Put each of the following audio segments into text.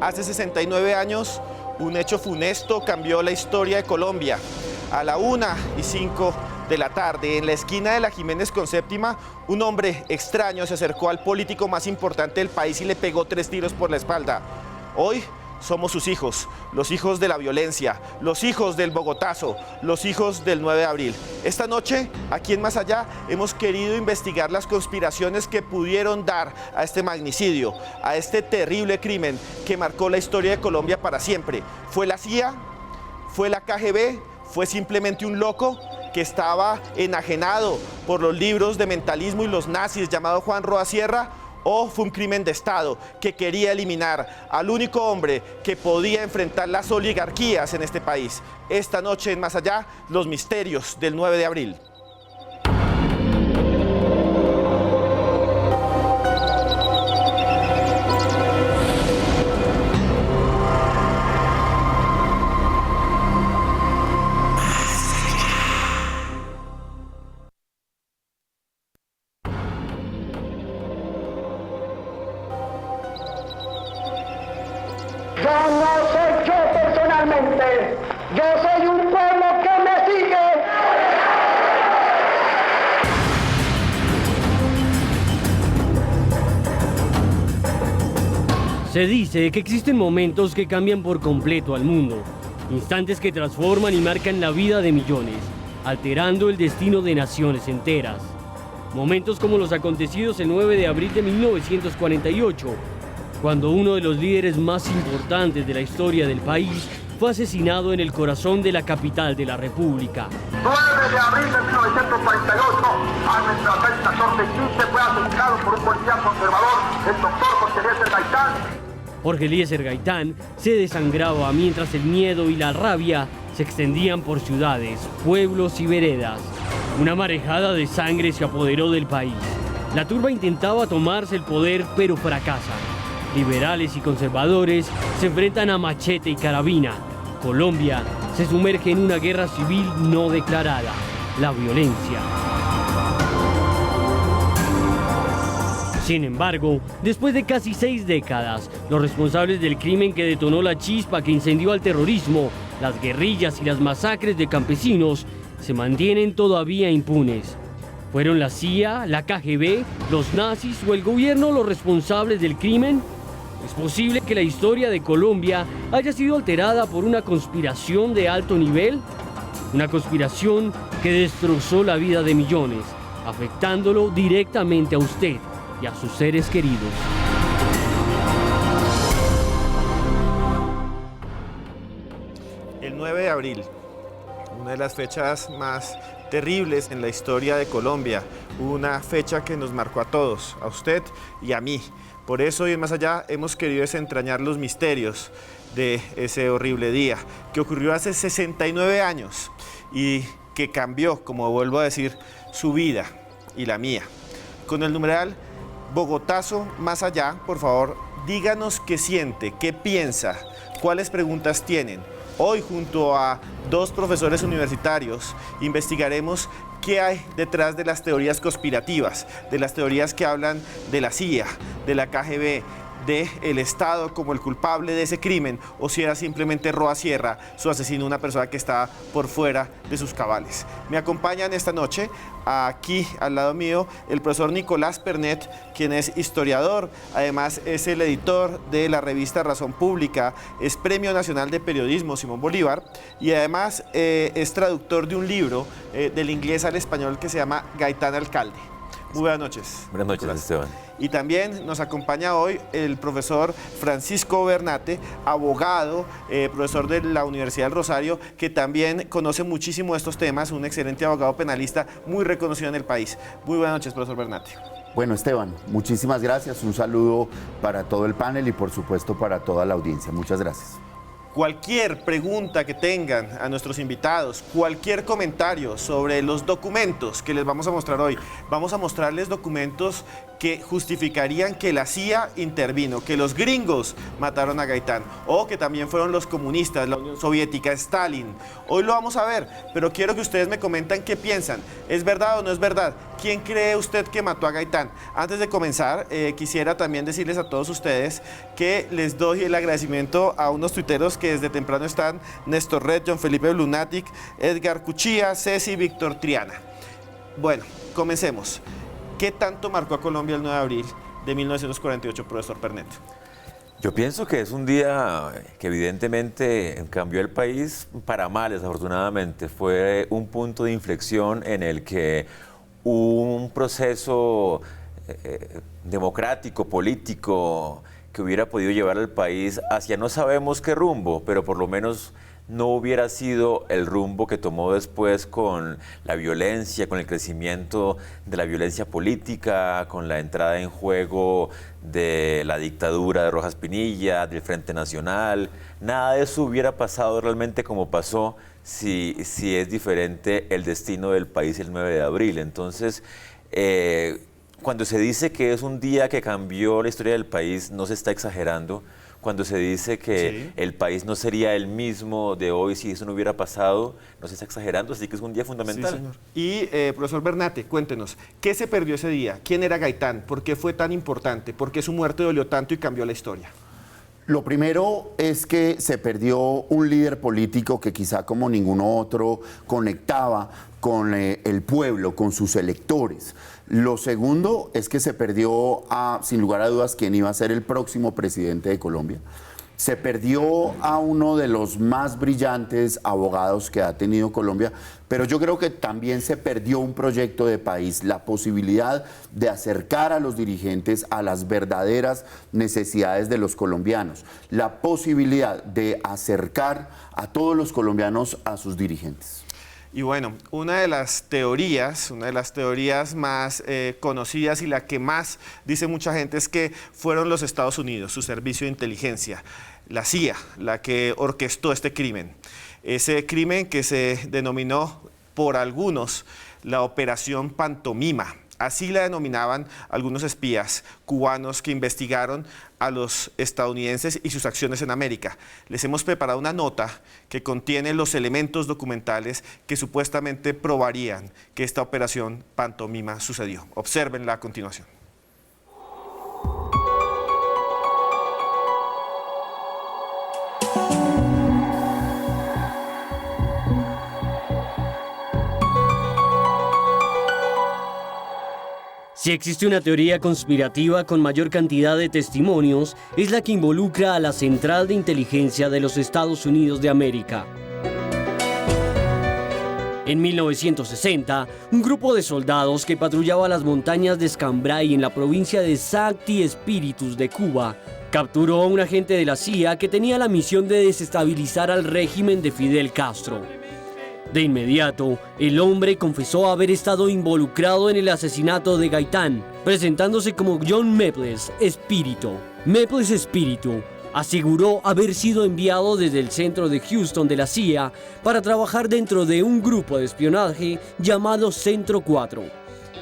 Hace 69 años, un hecho funesto cambió la historia de Colombia. A la 1:05 de la tarde, en la esquina de la Jiménez con Séptima, un hombre extraño se acercó al político más importante del país y le pegó 3 tiros por la espalda. Hoy somos sus hijos, los hijos de la violencia, los hijos del Bogotazo, los hijos del 9 de abril. Esta noche, aquí en Más Allá, hemos querido investigar las conspiraciones que pudieron dar a este magnicidio, a este terrible crimen que marcó la historia de Colombia para siempre. ¿Fue la CIA? ¿Fue la KGB? ¿Fue simplemente un loco que estaba enajenado por los libros de mentalismo y los nazis llamado Juan Roa Sierra? ¿O fue un crimen de Estado que quería eliminar al único hombre que podía enfrentar las oligarquías en este país? Esta noche en Más Allá, los misterios del 9 de abril. Yo no soy yo personalmente, yo soy un pueblo que me sigue. Se dice que existen momentos que cambian por completo al mundo, instantes que transforman y marcan la vida de millones, alterando el destino de naciones enteras. Momentos como los acontecidos el 9 de abril de 1948, cuando uno de los líderes más importantes de la historia del país fue asesinado en el corazón de la capital de la República. 9 de abril de 1948, a nuestra fecha 14:15 fue asesinado por un policía conservador, el doctor Jorge Eliezer Gaitán. Jorge Eliezer Gaitán se desangraba mientras el miedo y la rabia se extendían por ciudades, pueblos y veredas. Una marejada de sangre se apoderó del país. La turba intentaba tomarse el poder, pero fracasa. Liberales y conservadores se enfrentan a machete y carabina. Colombia se sumerge en una guerra civil no declarada, la violencia. Sin embargo, después de casi 6 décadas, los responsables del crimen que detonó la chispa que incendió al terrorismo, las guerrillas y las masacres de campesinos, se mantienen todavía impunes. ¿Fueron la CIA, la KGB, los nazis o el gobierno los responsables del crimen? ¿Es posible que la historia de Colombia haya sido alterada por una conspiración de alto nivel? Una conspiración que destrozó la vida de millones, afectándolo directamente a usted y a sus seres queridos. El 9 de abril, una de las fechas más terribles en la historia de Colombia, una fecha que nos marcó a todos, a usted y a mí. Por eso hoy en Más Allá hemos querido desentrañar los misterios de ese horrible día que ocurrió hace 69 años y que cambió, como vuelvo a decir, su vida y la mía. Con el numeral Bogotazo Más Allá, por favor, díganos qué siente, qué piensa, cuáles preguntas tienen. Hoy, junto a 2 profesores universitarios, investigaremos qué hay detrás de las teorías conspirativas, de las teorías que hablan de la CIA, de la KGB, del Estado como el culpable de ese crimen, o si era simplemente Roa Sierra, su asesino, una persona que está por fuera de sus cabales. Me acompañan esta noche, aquí al lado mío, el profesor Nicolás Pernet, quien es historiador, además es el editor de la revista Razón Pública, es Premio Nacional de Periodismo Simón Bolívar, y además es traductor de un libro del inglés al español que se llama Gaitán Alcalde. Muy buenas noches. Buenas noches, Nicolás. Esteban. Y también nos acompaña hoy el profesor Francisco Bernate, abogado, profesor de la Universidad del Rosario, que también conoce muchísimo de estos temas, un excelente abogado penalista muy reconocido en el país. Muy buenas noches, profesor Bernate. Bueno, Esteban, muchísimas gracias. Un saludo para todo el panel y por supuesto para toda la audiencia. Muchas gracias. Cualquier pregunta que tengan a nuestros invitados, cualquier comentario sobre los documentos que les vamos a mostrar hoy, vamos a mostrarles documentos que justificarían que la CIA intervino, que los gringos mataron a Gaitán, o que también fueron los comunistas, la Unión Soviética, Stalin. Hoy lo vamos a ver, pero quiero que ustedes me comentan qué piensan. ¿Es verdad o no es verdad ¿Quién cree usted que mató a Gaitán? Antes de comenzar, quisiera también decirles a todos ustedes que les doy el agradecimiento a unos tuiteros que desde temprano están: Néstor Red, John Felipe Lunatic, Edgar Cuchilla, Ceci, Víctor Triana. Bueno, comencemos. ¿Qué tanto marcó a Colombia el 9 de abril de 1948, profesor Pernet? Yo pienso que es un día que evidentemente cambió el país para mal, desafortunadamente. Fue un punto de inflexión en el que un proceso democrático, político, que hubiera podido llevar al país hacia no sabemos qué rumbo, pero por lo menos no hubiera sido el rumbo que tomó después con la violencia, con el crecimiento de la violencia política, con la entrada en juego de la dictadura de Rojas Pinilla, del Frente Nacional. Nada de eso hubiera pasado realmente como pasó si es diferente el destino del país el 9 de abril. Entonces, cuando se dice que es un día que cambió la historia del país, no se está exagerando. Cuando se dice que el país no sería el mismo de hoy si eso no hubiera pasado, no se está exagerando, así que es un día fundamental. Sí, señor. Y, profesor Bernate, cuéntenos, ¿qué se perdió ese día? ¿Quién era Gaitán? ¿Por qué fue tan importante? ¿Por qué su muerte dolió tanto y cambió la historia? Lo primero es que se perdió un líder político que quizá como ninguno otro conectaba con el pueblo, con sus electores. Lo segundo es que se perdió, sin lugar a dudas, quién iba a ser el próximo presidente de Colombia. Se perdió a uno de los más brillantes abogados que ha tenido Colombia, pero yo creo que también se perdió un proyecto de país, la posibilidad de acercar a los dirigentes a las verdaderas necesidades de los colombianos, la posibilidad de acercar a todos los colombianos a sus dirigentes. Y bueno, una de las teorías más conocidas y la que más dice mucha gente es que fueron los Estados Unidos, su servicio de inteligencia, la CIA, la que orquestó este crimen. Ese crimen que se denominó por algunos la Operación Pantomima. Así la denominaban algunos espías cubanos que investigaron a los estadounidenses y sus acciones en América. Les hemos preparado una nota que contiene los elementos documentales que supuestamente probarían que esta operación Pantomima sucedió. Obsérvenla a continuación. Si existe una teoría conspirativa con mayor cantidad de testimonios, es la que involucra a la Central de Inteligencia de los Estados Unidos de América. En 1960, un grupo de soldados que patrullaba las montañas de Escambray en la provincia de Sancti Spiritus de Cuba, capturó a un agente de la CIA que tenía la misión de desestabilizar al régimen de Fidel Castro. De inmediato, el hombre confesó haber estado involucrado en el asesinato de Gaitán, presentándose como John Maples Espíritu. Maples Espíritu aseguró haber sido enviado desde el centro de Houston de la CIA para trabajar dentro de un grupo de espionaje llamado Centro 4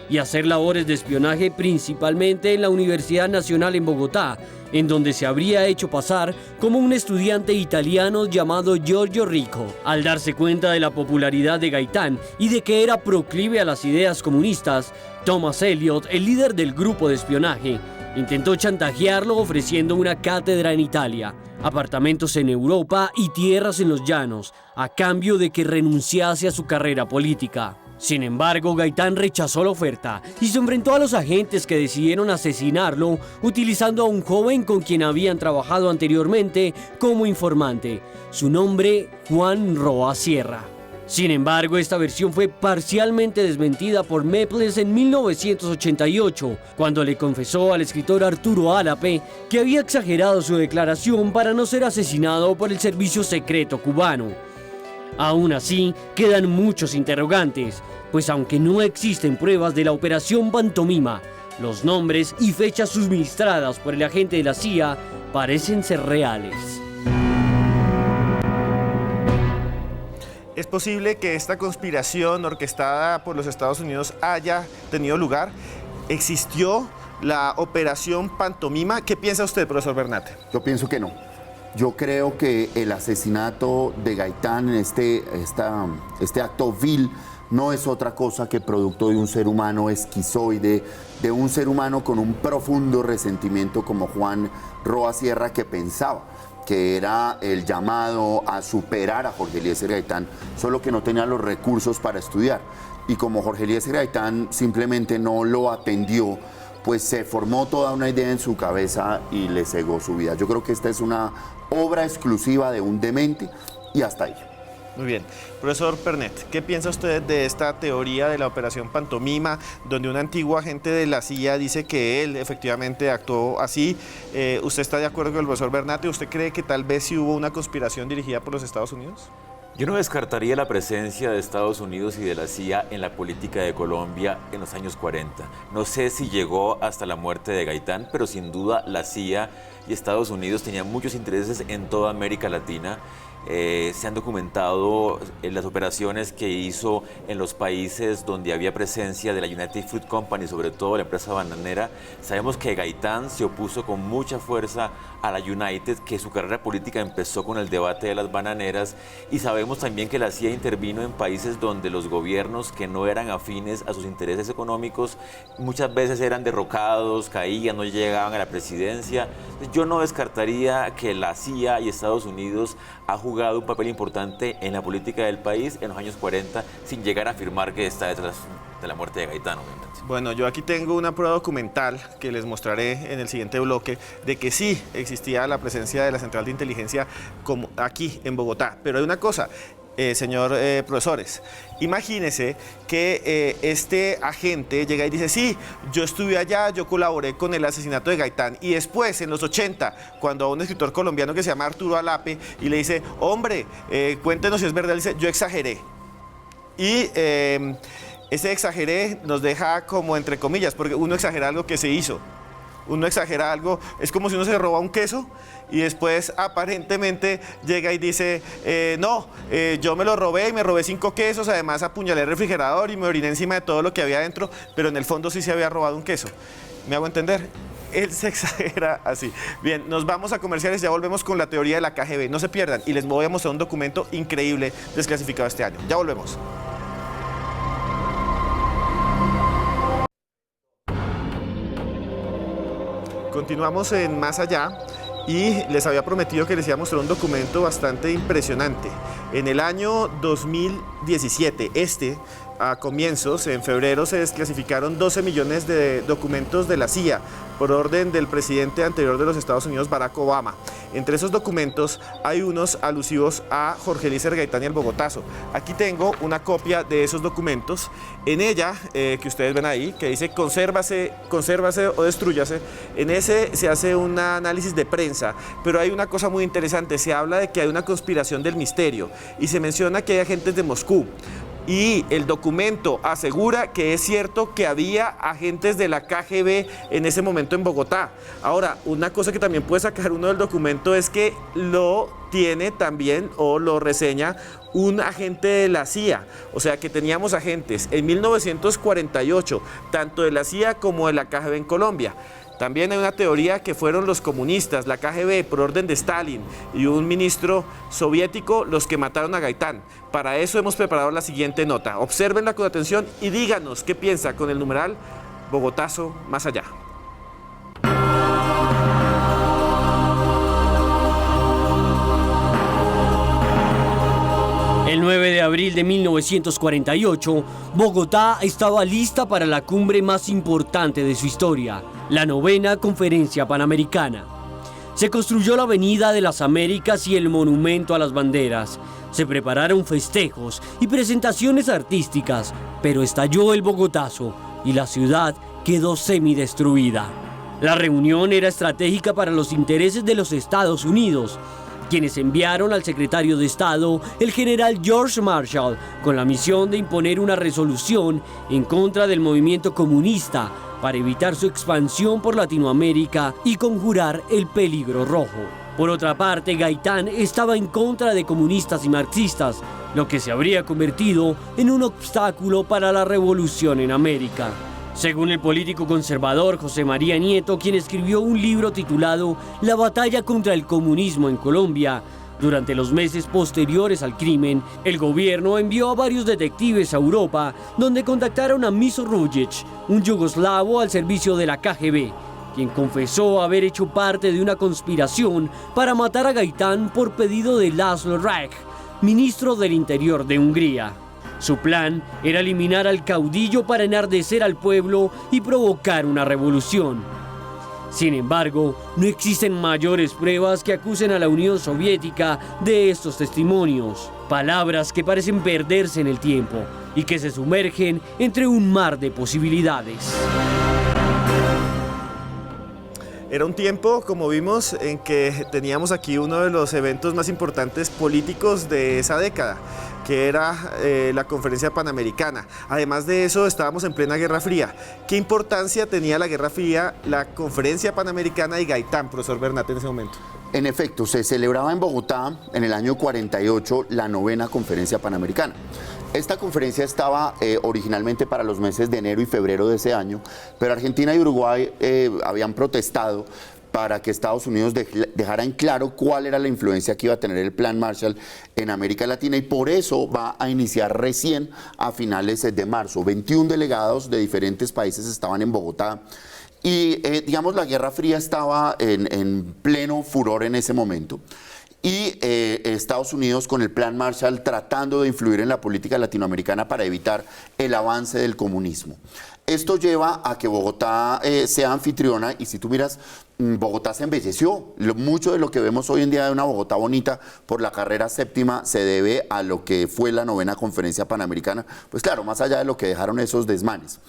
y hacer labores de espionaje principalmente en la Universidad Nacional en Bogotá, en donde se habría hecho pasar como un estudiante italiano llamado Giorgio Rico. Al darse cuenta de la popularidad de Gaitán y de que era proclive a las ideas comunistas, Thomas Elliot, el líder del grupo de espionaje, intentó chantajearlo ofreciendo una cátedra en Italia, apartamentos en Europa y tierras en los llanos, a cambio de que renunciase a su carrera política. Sin embargo, Gaitán rechazó la oferta y se enfrentó a los agentes que decidieron asesinarlo utilizando a un joven con quien habían trabajado anteriormente como informante. Su nombre, Juan Roa Sierra. Sin embargo, esta versión fue parcialmente desmentida por Maples en 1988, cuando le confesó al escritor Arturo Álape que había exagerado su declaración para no ser asesinado por el servicio secreto cubano. Aún así, quedan muchos interrogantes, pues aunque no existen pruebas de la Operación Pantomima, los nombres y fechas suministradas por el agente de la CIA parecen ser reales. ¿Es posible que esta conspiración orquestada por los Estados Unidos haya tenido lugar? ¿Existió la Operación Pantomima? ¿Qué piensa usted, profesor Bernate? Yo pienso que no. Yo creo que el asesinato de Gaitán, este acto vil, no es otra cosa que producto de un ser humano esquizoide, de un ser humano con un profundo resentimiento como Juan Roa Sierra, que pensaba que era el llamado a superar a Jorge Eliezer Gaitán, solo que no tenía los recursos para estudiar. Y como Jorge Eliezer Gaitán simplemente no lo atendió, pues se formó toda una idea en su cabeza y le cegó su vida. Yo creo que esta es una obra exclusiva de un demente y hasta ahí. Muy bien. Profesor Pernet, ¿qué piensa usted de esta teoría de la operación Pantomima, donde un antiguo agente de la CIA dice que él efectivamente actuó así? ¿Usted está de acuerdo con el profesor Bernate? ¿Usted cree que tal vez sí hubo una conspiración dirigida por los Estados Unidos? Yo no descartaría la presencia de Estados Unidos y de la CIA en la política de Colombia en los años 40. No sé si llegó hasta la muerte de Gaitán, pero sin duda la CIA y Estados Unidos tenían muchos intereses en toda América Latina. Se han documentado las operaciones que hizo en los países donde había presencia de la United Fruit Company, sobre todo la empresa bananera. Sabemos que Gaitán se opuso con mucha fuerza a la United, que su carrera política empezó con el debate de las bananeras, y sabemos también que la CIA intervino en países donde los gobiernos que no eran afines a sus intereses económicos muchas veces eran derrocados, caían, no llegaban a la presidencia. Yo no descartaría que la CIA y Estados Unidos ha jugado un papel importante en la política del país en los años 40, sin llegar a afirmar que está detrás de la muerte de Gaitán, obviamente. Bueno, yo aquí tengo una prueba documental que les mostraré en el siguiente bloque de que sí existía la presencia de la Central de Inteligencia como aquí en Bogotá. Pero hay una cosa, señor profesores, imagínese que este agente llega y dice, sí, yo estuve allá, yo colaboré con el asesinato de Gaitán, y después en los 80, cuando a un escritor colombiano que se llama Arturo Alape y le dice, hombre, cuéntenos si es verdad, él dice, yo exageré. Y ese exageré nos deja como entre comillas, porque uno exagera algo que se hizo. Uno exagera algo, es como si uno se roba un queso y después aparentemente llega y dice, no, yo me lo robé y me robé 5 quesos, además apuñalé el refrigerador y me oriné encima de todo lo que había adentro, pero en el fondo sí se había robado un queso. ¿Me hago entender? Él se exagera así. Bien, nos vamos a comerciales, ya volvemos con la teoría de la KGB. No se pierdan y les voy a mostrar un documento increíble desclasificado este año. Ya volvemos. Continuamos en Más Allá y les había prometido que les iba a mostrar un documento bastante impresionante. En el año 2017, a comienzos, en febrero, se desclasificaron 12 millones de documentos de la CIA por orden del presidente anterior de los Estados Unidos, Barack Obama. Entre esos documentos hay unos alusivos a Jorge Eliezer Gaitán y el Bogotazo. Aquí tengo una copia de esos documentos. En ella, que ustedes ven ahí, que dice consérvase o destrúyase, en ese se hace un análisis de prensa, pero hay una cosa muy interesante, se habla de que hay una conspiración del misterio y se menciona que hay agentes de Moscú. Y el documento asegura que es cierto que había agentes de la KGB en ese momento en Bogotá. Ahora, una cosa que también puede sacar uno del documento es que lo tiene también o lo reseña un agente de la CIA. O sea que teníamos agentes en 1948, tanto de la CIA como de la KGB en Colombia. También hay una teoría que fueron los comunistas, la KGB, por orden de Stalin y un ministro soviético los que mataron a Gaitán. Para eso hemos preparado la siguiente nota. Obsérvenla con atención y díganos qué piensa con el numeral Bogotazo Más Allá. El 9 de abril de 1948, Bogotá estaba lista para la cumbre más importante de su historia, la 9ª Conferencia Panamericana. Se construyó la Avenida de las Américas y el Monumento a las Banderas. Se prepararon festejos y presentaciones artísticas, pero estalló el Bogotazo y la ciudad quedó semidestruida. La reunión era estratégica para los intereses de los Estados Unidos, quienes enviaron al secretario de Estado, el general George Marshall, con la misión de imponer una resolución en contra del movimiento comunista para evitar su expansión por Latinoamérica y conjurar el peligro rojo. Por otra parte, Gaitán estaba en contra de comunistas y marxistas, lo que se habría convertido en un obstáculo para la revolución en América. Según el político conservador José María Nieto, quien escribió un libro titulado La batalla contra el comunismo en Colombia, Durante los meses posteriores al crimen, el gobierno envió a varios detectives a Europa, donde contactaron a Miso Rujic, un yugoslavo al servicio de la KGB, quien confesó haber hecho parte de una conspiración para matar a Gaitán por pedido de László Rajk, ministro del Interior de Hungría. Su plan era eliminar al caudillo para enardecer al pueblo y provocar una revolución. Sin embargo, no existen mayores pruebas que acusen a la Unión Soviética de estos testimonios. Palabras que parecen perderse en el tiempo y que se sumergen entre un mar de posibilidades. Era un tiempo, como vimos, en que teníamos aquí uno de los eventos más importantes políticos de esa década, que era la Conferencia Panamericana. Además de eso, estábamos en plena Guerra Fría. ¿Qué importancia tenía la Guerra Fría, la Conferencia Panamericana y Gaitán, profesor Bernat, en ese momento? En efecto, se celebraba en Bogotá en el año 48 la 9ª Conferencia Panamericana. Esta conferencia estaba originalmente para los meses de enero y febrero de ese año, pero Argentina y Uruguay habían protestado para que Estados Unidos dejara en claro cuál era la influencia que iba a tener el Plan Marshall en América Latina, y por eso va a iniciar recién a finales de marzo. 21 delegados de diferentes países estaban en Bogotá. Y digamos, la Guerra Fría estaba en pleno furor en ese momento. Y Estados Unidos con el Plan Marshall tratando de influir en la política latinoamericana para evitar el avance del comunismo. Esto lleva a que Bogotá sea anfitriona, y si tú miras, Bogotá se embelleció. Mucho de lo que vemos hoy en día de una Bogotá bonita por la carrera séptima se debe a lo que fue la 9ª Conferencia Panamericana, pues claro, más allá de lo que dejaron esos desmanes.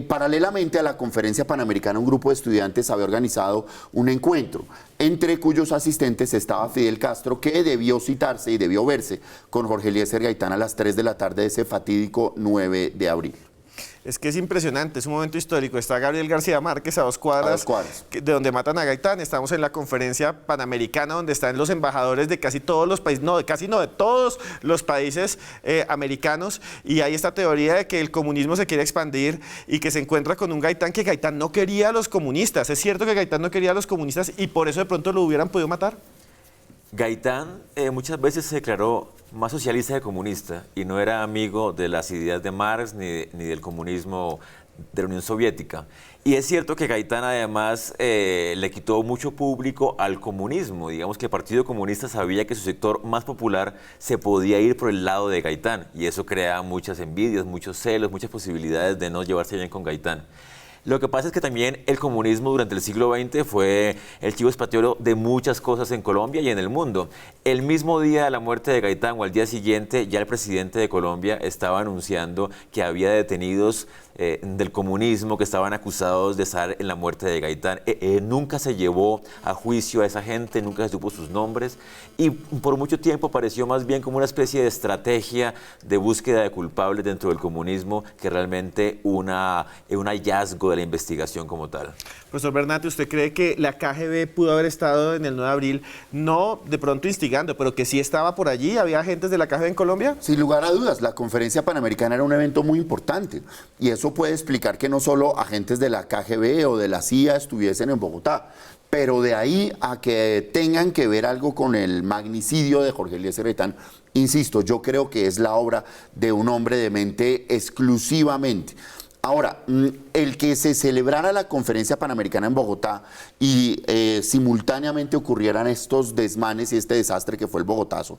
Paralelamente a la Conferencia Panamericana, un grupo de estudiantes había organizado un encuentro, entre cuyos asistentes estaba Fidel Castro, que debió citarse y debió verse con Jorge Eliezer Gaitán a las 3 de la tarde de ese fatídico 9 de abril. Es que es impresionante, es un momento histórico. Está Gabriel García Márquez a 2 cuadras, de donde matan a Gaitán. Estamos en la Conferencia Panamericana, donde están los embajadores de casi todos los países, de todos los países americanos. Y hay esta teoría de que el comunismo se quiere expandir y que se encuentra con un Gaitán, que Gaitán no quería a los comunistas. ¿Es cierto que Gaitán no quería a los comunistas y por eso de pronto lo hubieran podido matar? Gaitán muchas veces se declaró más socialista que comunista y no era amigo de las ideas de Marx ni del comunismo de la Unión Soviética. Y es cierto que Gaitán además le quitó mucho público al comunismo. Digamos que el Partido Comunista sabía que su sector más popular se podía ir por el lado de Gaitán, y eso crea muchas envidias, muchos celos, muchas posibilidades de no llevarse bien con Gaitán. Lo que pasa es que también el comunismo durante el siglo XX fue el chivo expiatorio de muchas cosas en Colombia y en el mundo. El mismo día de la muerte de Gaitán o al día siguiente, ya el presidente de Colombia estaba anunciando que había detenidos del comunismo que estaban acusados de estar en la muerte de Gaitán. Nunca se llevó a juicio a esa gente, nunca se supo sus nombres, y por mucho tiempo pareció más bien como una especie de estrategia de búsqueda de culpables dentro del comunismo que realmente un hallazgo de la investigación como tal. Profesor Bernat, ¿usted cree que la KGB pudo haber estado en el 9 de abril, no de pronto instigando, pero que sí estaba por allí? ¿Había agentes de la KGB en Colombia? Sin lugar a dudas, la Conferencia Panamericana era un evento muy importante, y eso puede explicar que no solo agentes de la KGB o de la CIA estuviesen en Bogotá, pero de ahí a que tengan que ver algo con el magnicidio de Jorge Eliezer Gaitán, insisto, yo creo que es la obra de un hombre de mente exclusivamente. Ahora, el que se celebrara la Conferencia Panamericana en Bogotá y simultáneamente ocurrieran estos desmanes y este desastre que fue el Bogotazo,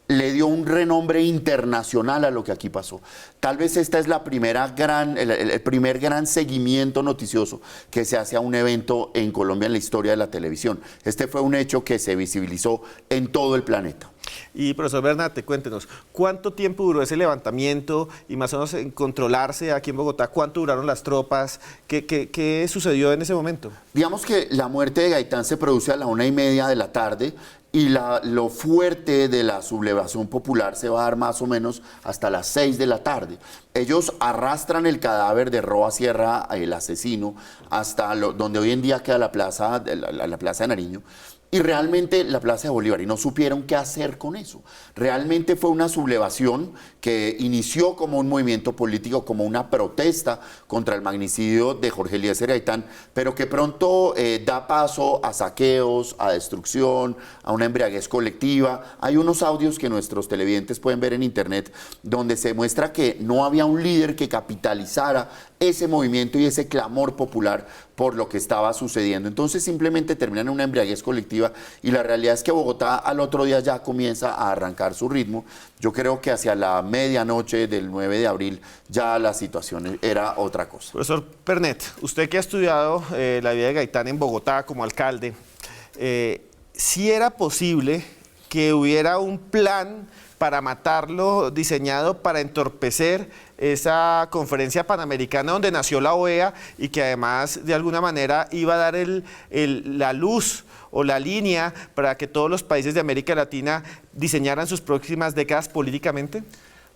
le dio un renombre internacional a lo que aquí pasó. Tal vez esta es el primer gran seguimiento noticioso que se hace a un evento en Colombia en la historia de la televisión. Este fue un hecho que se visibilizó en todo el planeta. Y profesor Bernat, cuéntenos, ¿cuánto tiempo duró ese levantamiento y más o menos en controlarse aquí en Bogotá? ¿Cuánto duraron las tropas? ¿Qué sucedió en ese momento? Digamos que la muerte de Gaitán se produce a la 1:30 de la tarde, y lo fuerte de la sublevación popular se va a dar más o menos hasta las 6 de la tarde. Ellos arrastran el cadáver de Roa Sierra, el asesino, hasta donde hoy en día queda la plaza de Nariño. y realmente la Plaza de Bolívar, y no supieron qué hacer con eso. Realmente fue una sublevación que inició como un movimiento político, como una protesta contra el magnicidio de Jorge Eliezer Gaitán, pero que pronto da paso a saqueos, a destrucción, a una embriaguez colectiva. Hay unos audios que nuestros televidentes pueden ver en internet donde se muestra que no había un líder que capitalizara ese movimiento y ese clamor popular por lo que estaba sucediendo. Entonces simplemente terminan en una embriaguez colectiva y la realidad es que Bogotá al otro día ya comienza a arrancar su ritmo. Yo creo que hacia la medianoche del 9 de abril ya la situación era otra cosa. Profesor Pernet, usted que ha estudiado la vida de Gaitán en Bogotá como alcalde, ¿sí era posible que hubiera un plan para matarlo, diseñado para entorpecer esa conferencia panamericana donde nació la OEA y que además de alguna manera iba a dar la luz o la línea para que todos los países de América Latina diseñaran sus próximas décadas políticamente?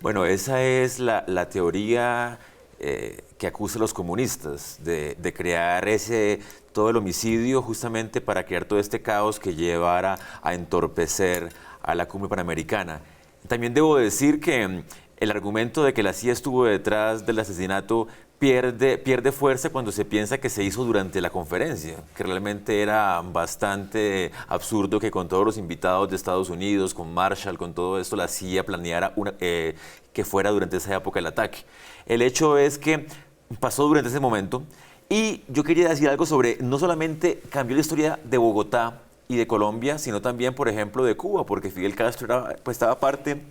Bueno, esa es la teoría que acusa a los comunistas de crear todo el homicidio justamente para crear todo este caos que llevara a entorpecer a la cumbre panamericana. También debo decir que el argumento de que la CIA estuvo detrás del asesinato pierde fuerza cuando se piensa que se hizo durante la conferencia, que realmente era bastante absurdo que con todos los invitados de Estados Unidos, con Marshall, con todo esto, la CIA planeara que fuera durante esa época el ataque. El hecho es que pasó durante ese momento y yo quería decir algo sobre, no solamente cambió la historia de Bogotá y de Colombia, sino también, por ejemplo, de Cuba, porque Fidel Castro estaba parte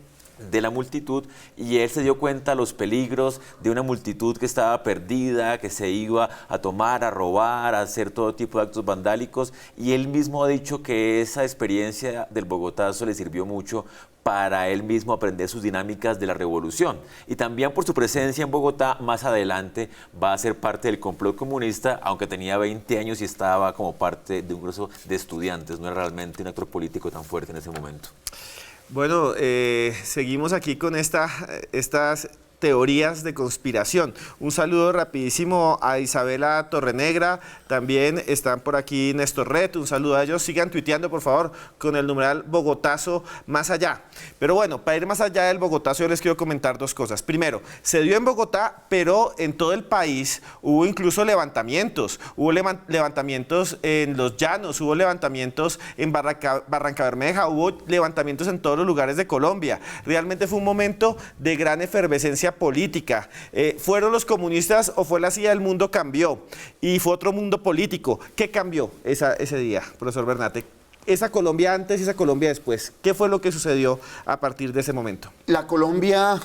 de la multitud y él se dio cuenta de los peligros de una multitud que estaba perdida, que se iba a tomar, a robar, a hacer todo tipo de actos vandálicos, y él mismo ha dicho que esa experiencia del Bogotazo le sirvió mucho para él mismo aprender sus dinámicas de la revolución. Y también por su presencia en Bogotá, más adelante va a ser parte del complot comunista, aunque tenía 20 años y estaba como parte de un grupo de estudiantes, no era realmente un actor político tan fuerte en ese momento. Bueno, seguimos aquí con estas teorías de conspiración. Un saludo rapidísimo a Isabela Torrenegra, también están por aquí Néstor Ret, un saludo a ellos, sigan tuiteando por favor con el numeral Bogotazo más allá. Pero bueno, para ir más allá del Bogotazo yo les quiero comentar dos cosas. Primero, se dio en Bogotá, pero en todo el país hubo incluso levantamientos, hubo levantamientos en Los Llanos, hubo levantamientos en Barrancabermeja, hubo levantamientos en todos los lugares de Colombia. Realmente fue un momento de gran efervescencia política. ¿Fueron los comunistas o fue la CIA? El mundo cambió y fue otro mundo político. ¿Qué cambió ese día, profesor Bernate? Esa Colombia antes y esa Colombia después. ¿Qué fue lo que sucedió a partir de ese momento? La Colombia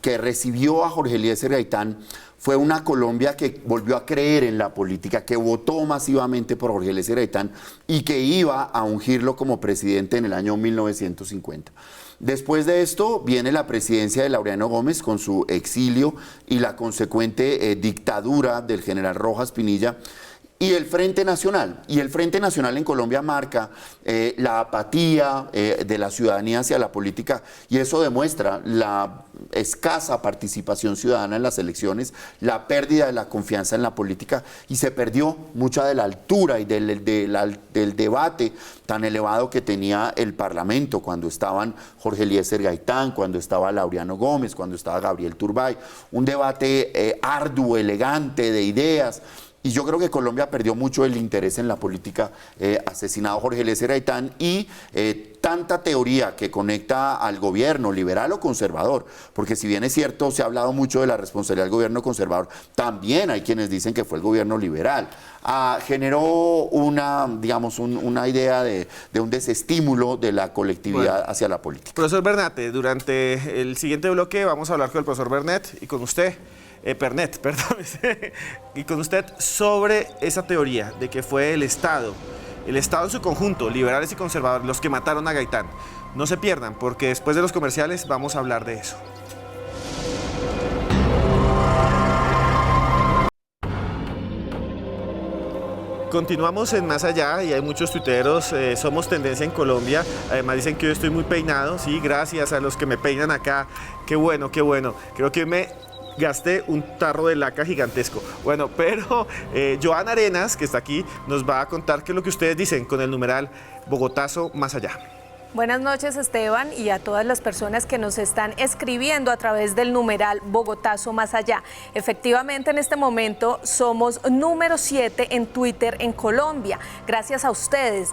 que recibió a Jorge Eliezer Gaitán fue una Colombia que volvió a creer en la política, que votó masivamente por Jorge Eliezer Gaitán y que iba a ungirlo como presidente en el año 1950. Después de esto viene la presidencia de Laureano Gómez con su exilio y la consecuente dictadura del general Rojas Pinilla y el Frente Nacional. Y el Frente Nacional en Colombia marca la apatía de la ciudadanía hacia la política y eso demuestra la escasa participación ciudadana en las elecciones, la pérdida de la confianza en la política y se perdió mucha de la altura y del debate tan elevado que tenía el Parlamento cuando estaban Jorge Eliezer Gaitán, cuando estaba Laureano Gómez, cuando estaba Gabriel Turbay, un debate arduo, elegante, de ideas. Y yo creo que Colombia perdió mucho el interés en la política, asesinado Jorge Eliezer Gaitán y tanta teoría que conecta al gobierno liberal o conservador, porque si bien es cierto, se ha hablado mucho de la responsabilidad del gobierno conservador, también hay quienes dicen que fue el gobierno liberal. Generó una idea de un desestímulo de la colectividad hacia la política. Profesor Bernate, durante el siguiente bloque vamos a hablar con el profesor Pernet y con usted. Pernet, perdón, y con usted sobre esa teoría de que fue el Estado en su conjunto, liberales y conservadores, los que mataron a Gaitán. No se pierdan, porque después de los comerciales vamos a hablar de eso. Continuamos en Más Allá y hay muchos tuiteros, somos tendencia en Colombia, además dicen que yo estoy muy peinado, sí, gracias a los que me peinan acá, qué bueno, creo que me gasté un tarro de laca gigantesco. Bueno, pero Joana Arenas, que está aquí, nos va a contar qué es lo que ustedes dicen con el numeral Bogotazo más allá. Buenas noches, Esteban, y a todas las personas que nos están escribiendo a través del numeral Bogotazo más allá. Efectivamente, en este momento somos número 7 en Twitter en Colombia, gracias a ustedes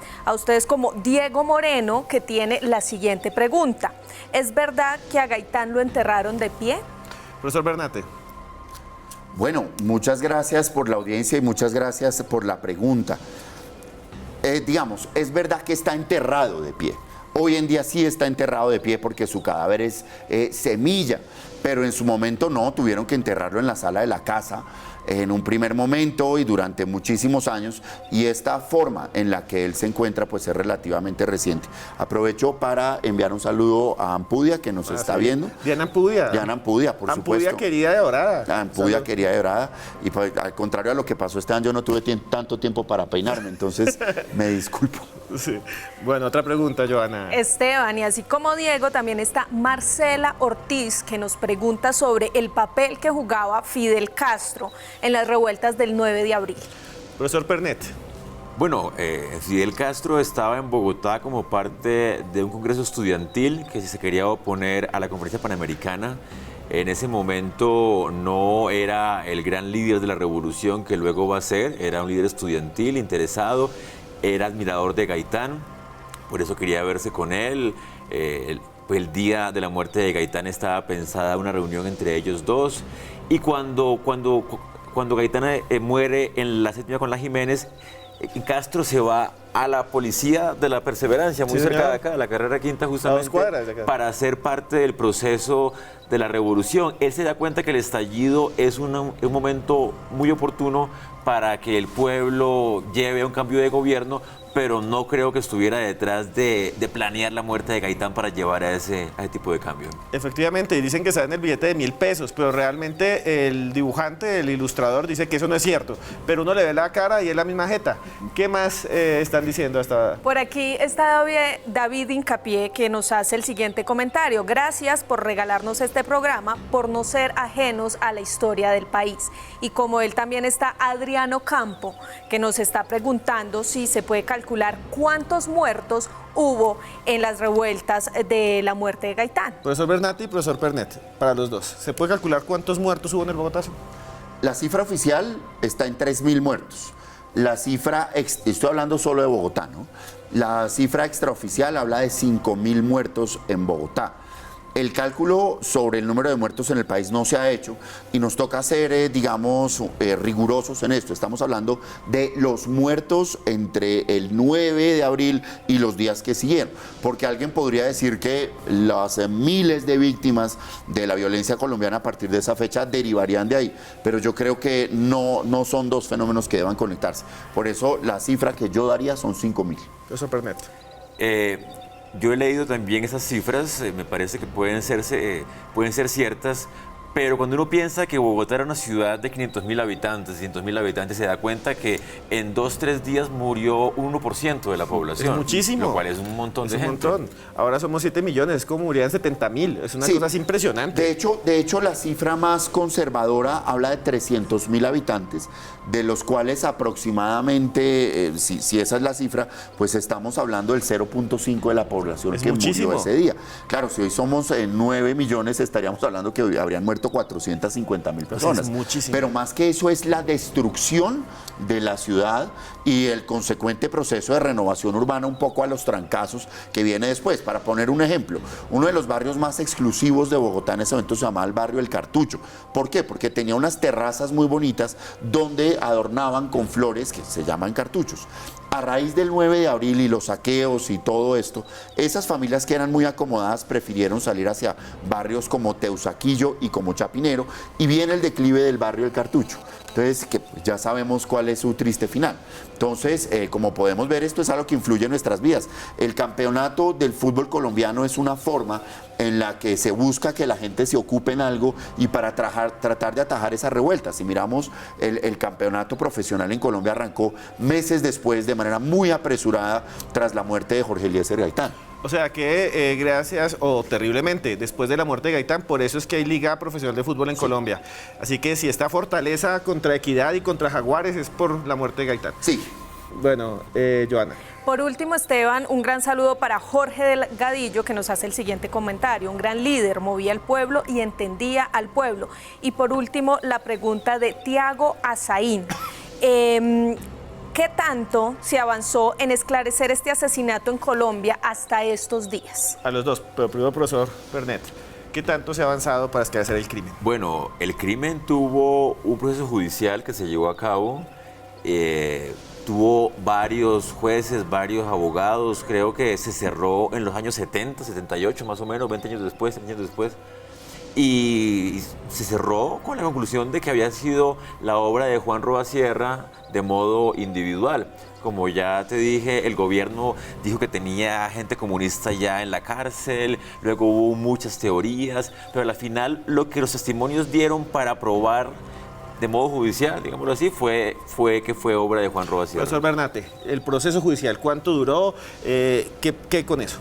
como Diego Moreno, que tiene la siguiente pregunta. ¿Es verdad que a Gaitán lo enterraron de pie? Profesor Bernate. Bueno, muchas gracias por la audiencia y muchas gracias por la pregunta. Digamos, es verdad que está enterrado de pie. Hoy en día sí está enterrado de pie porque su cadáver es semilla, pero en su momento no, tuvieron que enterrarlo en la sala de la casa en un primer momento y durante muchísimos años, y esta forma en la que él se encuentra pues es relativamente reciente. Aprovecho para enviar un saludo a Ampudia, que nos está viendo. Diana Ampudia. Diana Ampudia, por supuesto. Ampudia querida y adorada. Ampudia querida y adorada, y pues, al contrario a lo que pasó este año, yo no tuve tanto tiempo para peinarme, entonces me disculpo. Sí. Bueno, otra pregunta, Joana. Esteban, y así como Diego, también está Marcela Ortiz, que nos pregunta sobre el papel que jugaba Fidel Castro en las revueltas del 9 de abril. Profesor Pernet. Bueno, Fidel Castro estaba en Bogotá como parte de un congreso estudiantil que se quería oponer a la Conferencia Panamericana. En ese momento no era el gran líder de la revolución que luego va a ser, era un líder estudiantil interesado, era admirador de Gaitán, por eso quería verse con él. El día de la muerte de Gaitán estaba pensada una reunión entre ellos dos, y cuando Gaitán muere en la séptima con la Jiménez, Castro se va a la policía de la Perseverancia, muy cerca de acá, la carrera quinta, justamente, 2 cuadras de acá, para ser parte del proceso de la revolución. Él se da cuenta que el estallido es un momento muy oportuno para que el pueblo lleve a un cambio de gobierno, pero no creo que estuviera detrás de planear la muerte de Gaitán para llevar a ese tipo de cambio. Efectivamente, y dicen que está en el billete de 1.000 pesos, pero realmente el dibujante, el ilustrador, dice que eso no es cierto. Pero uno le ve la cara y es la misma jeta. ¿Qué más están diciendo hasta ahora? Por aquí está David Hincapié, que nos hace el siguiente comentario. Gracias por regalarnos este programa, por no ser ajenos a la historia del país. Y como él también está Adriano Campo, que nos está preguntando si se puede calcular cuántos muertos hubo en las revueltas de la muerte de Gaitán. Profesor Bernati y profesor Pernet, para los dos. ¿Se puede calcular cuántos muertos hubo en el Bogotazo? La cifra oficial está en 3.000 muertos. La cifra, estoy hablando solo de Bogotá, ¿no? La cifra extraoficial habla de 5.000 muertos en Bogotá. El cálculo sobre el número de muertos en el país no se ha hecho y nos toca ser, digamos, rigurosos en esto. Estamos hablando de los muertos entre el 9 de abril y los días que siguieron, porque alguien podría decir que las miles de víctimas de la violencia colombiana a partir de esa fecha derivarían de ahí, pero yo creo que no son dos fenómenos que deban conectarse. Por eso la cifra que yo daría son 5.000. Profesor Pernet. Yo he leído también esas cifras, me parece que pueden ser ciertas, pero cuando uno piensa que Bogotá era una ciudad de 500.000 habitantes, 600.000 habitantes, se da cuenta que en 2-3 días murió un 1% de la población. Es muchísimo. Lo cual es un montón de gente. Un montón. Ahora somos 7 millones, es como murieran 70.000. Es una cosa impresionante. De hecho, la cifra más conservadora habla de 300.000 habitantes, de los cuales aproximadamente, si esa es la cifra, pues estamos hablando del 0.5 de la población que murió ese día. Claro, si hoy somos 9 millones, estaríamos hablando que hoy habrían muerto 450.000 personas. Es muchísimo. Pero más que eso es la destrucción de la ciudad y el consecuente proceso de renovación urbana un poco a los trancazos que viene después. Para poner un ejemplo, uno de los barrios más exclusivos de Bogotá en ese momento se llamaba el barrio El Cartucho. ¿Por qué? Porque tenía unas terrazas muy bonitas donde adornaban con flores que se llaman cartuchos. A raíz del 9 de abril y los saqueos y todo esto, esas familias que eran muy acomodadas prefirieron salir hacia barrios como Teusaquillo y como Chapinero, y viene el declive del barrio El Cartucho. Entonces, que ya sabemos cuál es su triste final. Entonces, como podemos ver, esto es algo que influye en nuestras vidas. El campeonato del fútbol colombiano es una forma en la que se busca que la gente se ocupe en algo y para tratar de atajar esas revueltas. Si miramos, el campeonato profesional en Colombia arrancó meses después, de manera muy apresurada, tras la muerte de Jorge Eliezer Gaitán. O sea que gracias, o terriblemente, después de la muerte de Gaitán, por eso es que hay Liga Profesional de Fútbol en Colombia. Así que si está Fortaleza contra Equidad y contra Jaguares es por la muerte de Gaitán. Sí. Bueno, Joana. Por último, Esteban, un gran saludo para Jorge Delgadillo, que nos hace el siguiente comentario. Un gran líder, movía al pueblo y entendía al pueblo. Y por último, la pregunta de Tiago Azaín. ¿Qué tanto se avanzó en esclarecer este asesinato en Colombia hasta estos días? A los dos, pero primero, profesor Bernet, ¿qué tanto se ha avanzado para esclarecer el crimen? Bueno, el crimen tuvo un proceso judicial que se llevó a cabo, tuvo varios jueces, varios abogados, creo que se cerró en los años 70, 78 más o menos, 20 años después, 30 años después. Y se cerró con la conclusión de que había sido la obra de Juan Roa-Sierra de modo individual. Como ya te dije, el gobierno dijo que tenía gente comunista ya en la cárcel, luego hubo muchas teorías, pero al final lo que los testimonios dieron para probar de modo judicial, digámoslo así, fue que fue obra de Juan Roa-Sierra. Profesor Bernate, el proceso judicial, ¿cuánto duró? ¿Qué con eso?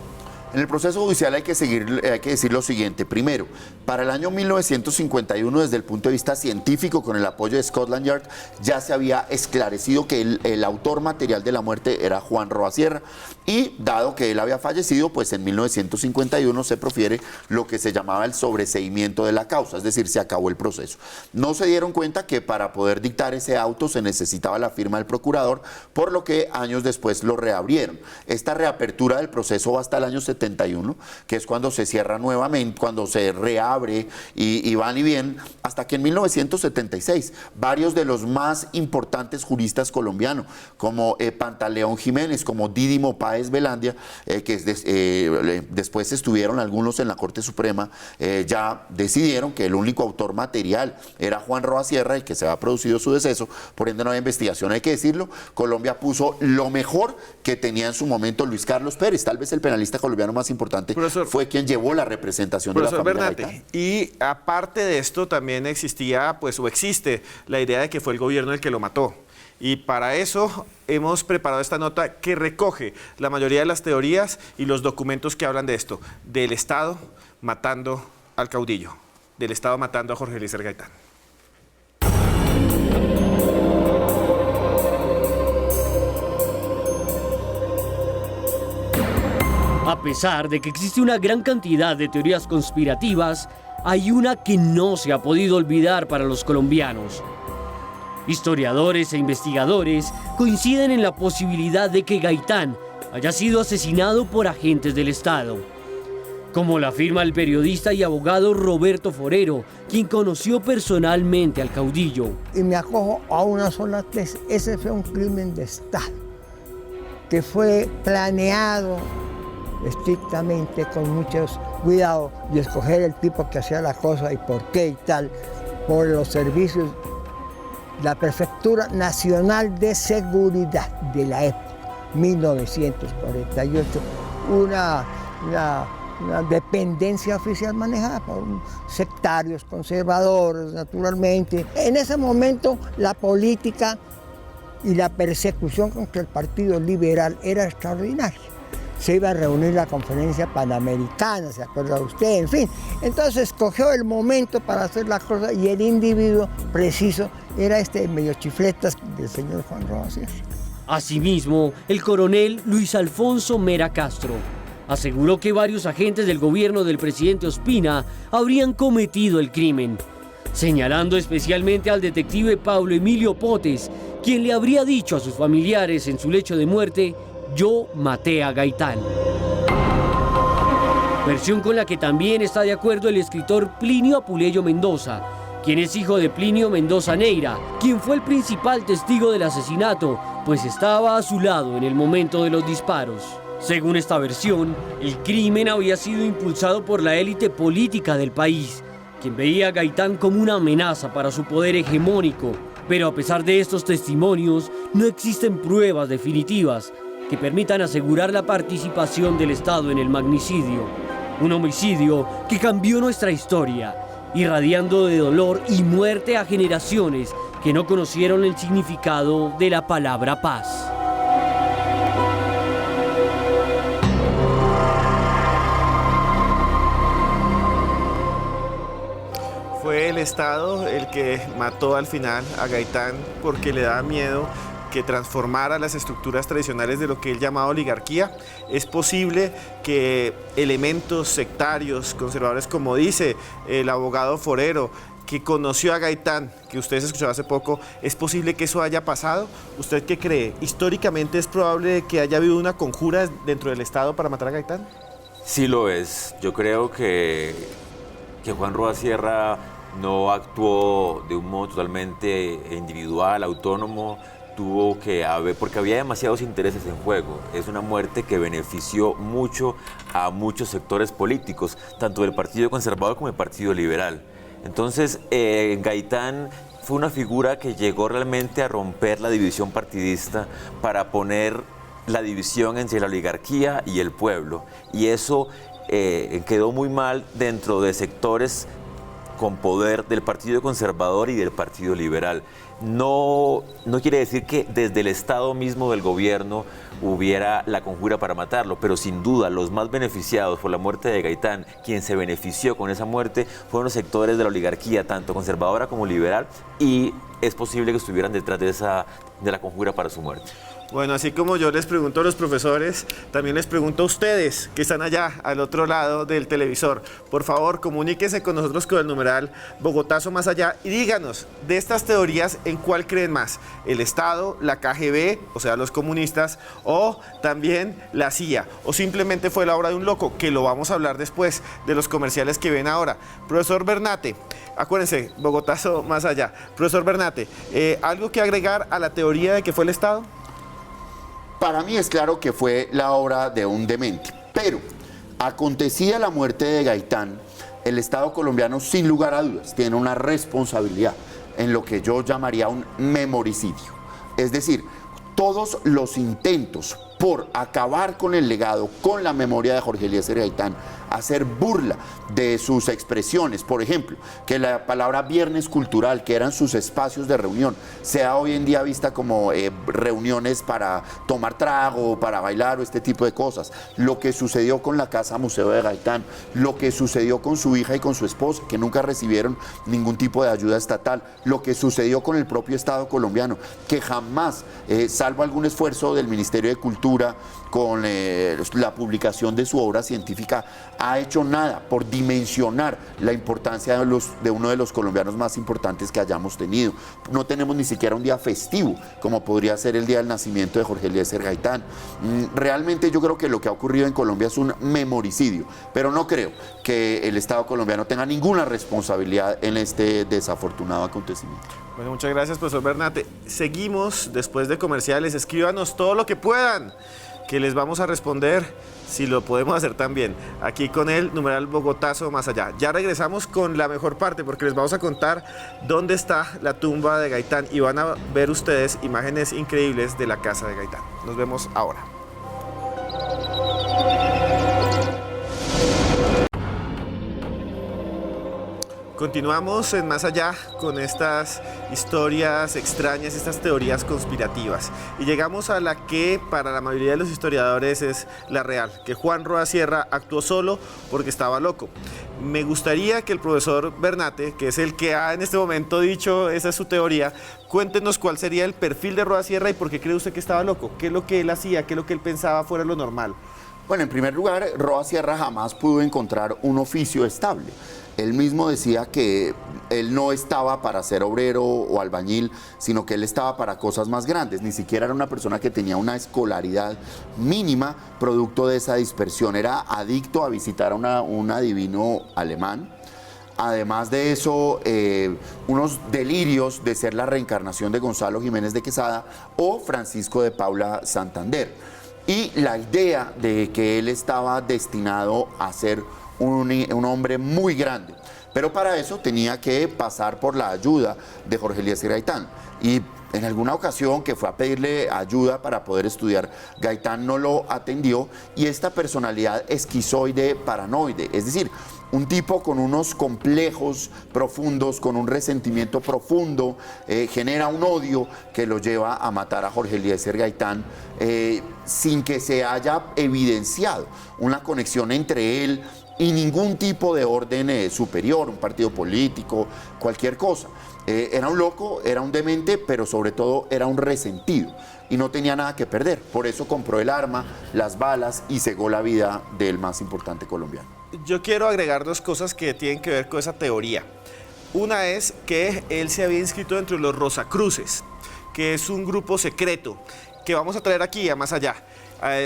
En el proceso judicial hay que decir lo siguiente. Primero, para el año 1951, desde el punto de vista científico, con el apoyo de Scotland Yard, ya se había esclarecido que el autor material de la muerte era Juan Roa-Sierra. Y dado que él había fallecido, pues en 1951 se profiere lo que se llamaba el sobreseimiento de la causa, es decir, se acabó el proceso. No se dieron cuenta que para poder dictar ese auto se necesitaba la firma del procurador, por lo que años después lo reabrieron. Esta reapertura del proceso va hasta el año 71, que es cuando se cierra nuevamente, cuando se reabre y van y vienen, hasta que en 1976 varios de los más importantes juristas colombianos, como Pantaleón Jiménez, como Dídimo Páez Velandia, que después estuvieron algunos en la Corte Suprema, ya decidieron que el único autor material era Juan Roa-Sierra y que se había producido su deceso, por ende no había investigación. Hay que decirlo, Colombia puso lo mejor que tenía en su momento Luis Carlos Pérez, tal vez el penalista colombiano más importante, profesor, fue quien llevó la representación de la familia Bernate, Gaitán. Y aparte de esto también existía, pues, o existe la idea de que fue el gobierno el que lo mató. Y para eso hemos preparado esta nota que recoge la mayoría de las teorías y los documentos que hablan de esto, del Estado matando al caudillo, del Estado matando a Jorge Eliezer Gaitán. A pesar de que existe una gran cantidad de teorías conspirativas, hay una que no se ha podido olvidar para los colombianos. Historiadores e investigadores coinciden en la posibilidad de que Gaitán haya sido asesinado por agentes del Estado. Como lo afirma el periodista y abogado Roberto Forero, quien conoció personalmente al caudillo. Y me acojo a una sola tesis: ese fue un crimen de Estado, que fue planeado estrictamente, con muchos cuidados, y escoger el tipo que hacía la cosa y por qué y tal, por los servicios, la Prefectura Nacional de Seguridad de la época, 1948, una dependencia oficial manejada por sectarios, conservadores, naturalmente. En ese momento la política y la persecución contra el Partido Liberal era extraordinaria. Se iba a reunir la conferencia panamericana, ¿se acuerda usted? En fin, entonces escogió el momento para hacer la cosa y el individuo preciso era este medio chifletas del señor Juan Roa-Sierra. Asimismo, el coronel Luis Alfonso Mera Castro aseguró que varios agentes del gobierno del presidente Ospina habrían cometido el crimen, señalando especialmente al detective Pablo Emilio Potes, quien le habría dicho a sus familiares en su lecho de muerte: "Yo maté a Gaitán". Versión con la que también está de acuerdo el escritor Plinio Apuleyo Mendoza, quien es hijo de Plinio Mendoza Neira, quien fue el principal testigo del asesinato, pues estaba a su lado en el momento de los disparos. Según esta versión, el crimen había sido impulsado por la élite política del país, quien veía a Gaitán como una amenaza para su poder hegemónico. Pero a pesar de estos testimonios, no existen pruebas definitivas que permitan asegurar la participación del Estado en el magnicidio. Un homicidio que cambió nuestra historia, irradiando de dolor y muerte a generaciones que no conocieron el significado de la palabra paz. Estado el que mató al final a Gaitán porque le daba miedo que transformara las estructuras tradicionales de lo que él llamaba oligarquía? ¿Es posible que elementos sectarios, conservadores, como dice el abogado Forero, que conoció a Gaitán, que ustedes escucharon hace poco, es posible que eso haya pasado? ¿Usted qué cree? ¿Históricamente es probable que haya habido una conjura dentro del Estado para matar a Gaitán? Sí lo es. Yo creo que Juan Roa Sierra no actuó de un modo totalmente individual, autónomo. Tuvo que haber, porque había demasiados intereses en juego. Es una muerte que benefició mucho a muchos sectores políticos, tanto del Partido Conservador como del Partido Liberal. Entonces, Gaitán fue una figura que llegó realmente a romper la división partidista para poner la división entre la oligarquía y el pueblo. Y eso quedó muy mal dentro de sectores con poder del Partido Conservador y del Partido Liberal. No quiere decir que desde el Estado mismo del gobierno hubiera la conjura para matarlo, pero sin duda los más beneficiados por la muerte de Gaitán, quien se benefició con esa muerte, fueron los sectores de la oligarquía, tanto conservadora como liberal, y es posible que estuvieran detrás de la conjura para su muerte. Bueno, así como yo les pregunto a los profesores, también les pregunto a ustedes que están allá al otro lado del televisor. Por favor, comuníquense con nosotros con el numeral Bogotazo Más Allá y díganos, de estas teorías, ¿en cuál creen más? ¿El Estado, la KGB, o sea, los comunistas, o también la CIA? ¿O simplemente fue la obra de un loco? Que lo vamos a hablar después de los comerciales que ven ahora. Profesor Bernate, acuérdense, Bogotazo Más Allá. Profesor Bernate, ¿algo que agregar a la teoría de que fue el Estado? Para mí es claro que fue la obra de un demente, pero acontecida la muerte de Gaitán, el Estado colombiano sin lugar a dudas tiene una responsabilidad en lo que yo llamaría un memoricidio. Es decir, todos los intentos por acabar con el legado, con la memoria de Jorge Eliezer Gaitán, hacer burla de sus expresiones, por ejemplo, que la palabra viernes cultural, que eran sus espacios de reunión, sea hoy en día vista como reuniones para tomar trago, para bailar o este tipo de cosas. Lo que sucedió con la Casa Museo de Gaitán, lo que sucedió con su hija y con su esposa, que nunca recibieron ningún tipo de ayuda estatal, lo que sucedió con el propio Estado colombiano, que jamás, salvo algún esfuerzo del Ministerio de Cultura, con la publicación de su obra científica, ha hecho nada por dimensionar la importancia de uno de los colombianos más importantes que hayamos tenido. No tenemos ni siquiera un día festivo, como podría ser el día del nacimiento de Jorge Eliezer Gaitán. Realmente yo creo que lo que ha ocurrido en Colombia es un memoricidio, pero no creo que el Estado colombiano tenga ninguna responsabilidad en este desafortunado acontecimiento. Bueno, muchas gracias, profesor Bernate. Seguimos después de comerciales. Escríbanos todo lo que puedan, que les vamos a responder si lo podemos hacer también. Aquí con el numeral Bogotazo Más Allá. Ya regresamos con la mejor parte porque les vamos a contar dónde está la tumba de Gaitán y van a ver ustedes imágenes increíbles de la casa de Gaitán. Nos vemos ahora. Continuamos en Más Allá con estas historias extrañas, estas teorías conspirativas. Y llegamos a la que para la mayoría de los historiadores es la real, que Juan Roa Sierra actuó solo porque estaba loco. Me gustaría que el profesor Bernate, que es el que ha en este momento dicho, esa es su teoría, cuéntenos cuál sería el perfil de Roa Sierra y por qué cree usted que estaba loco. ¿Qué es lo que él hacía? ¿Qué es lo que él pensaba fuera lo normal? Bueno, en primer lugar, Roa Sierra jamás pudo encontrar un oficio estable. Él mismo decía que él no estaba para ser obrero o albañil, sino que él estaba para cosas más grandes. Ni siquiera era una persona que tenía una escolaridad mínima producto de esa dispersión. Era adicto a visitar a un adivino alemán. Además de eso, unos delirios de ser la reencarnación de Gonzalo Jiménez de Quesada o Francisco de Paula Santander. Y la idea de que él estaba destinado a ser un hombre muy grande, pero para eso tenía que pasar por la ayuda de Jorge Eliezer Gaitán. Y en alguna ocasión que fue a pedirle ayuda para poder estudiar, Gaitán no lo atendió y esta personalidad esquizoide paranoide, es decir, un tipo con unos complejos profundos, con un resentimiento profundo, genera un odio que lo lleva a matar a Jorge Eliezer Gaitán sin que se haya evidenciado una conexión entre él y ningún tipo de orden superior, un partido político, cualquier cosa. Era un loco, era un demente, pero sobre todo era un resentido y no tenía nada que perder. Por eso compró el arma, las balas y cegó la vida del más importante colombiano. Yo quiero agregar dos cosas que tienen que ver con esa teoría. Una es que él se había inscrito dentro de los Rosacruces, que es un grupo secreto que vamos a traer aquí a Más Allá,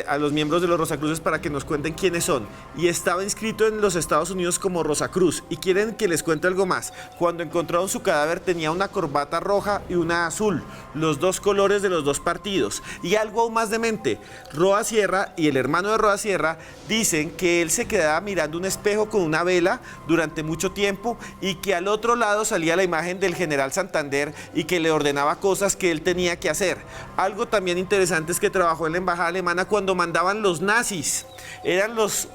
a los miembros de los Rosacruces para que nos cuenten quiénes son. Y estaba inscrito en los Estados Unidos como Rosacruz. Y quieren que les cuente algo más. Cuando encontraron su cadáver tenía una corbata roja y una azul, los dos colores de los dos partidos. Y algo aún más demente, Roa Sierra y el hermano de Roa Sierra dicen que él se quedaba mirando un espejo con una vela durante mucho tiempo y que al otro lado salía la imagen del general Santander y que le ordenaba cosas que él tenía que hacer. Algo también interesante es que trabajó en la embajada alemana cuando mandaban los nazis. Eran los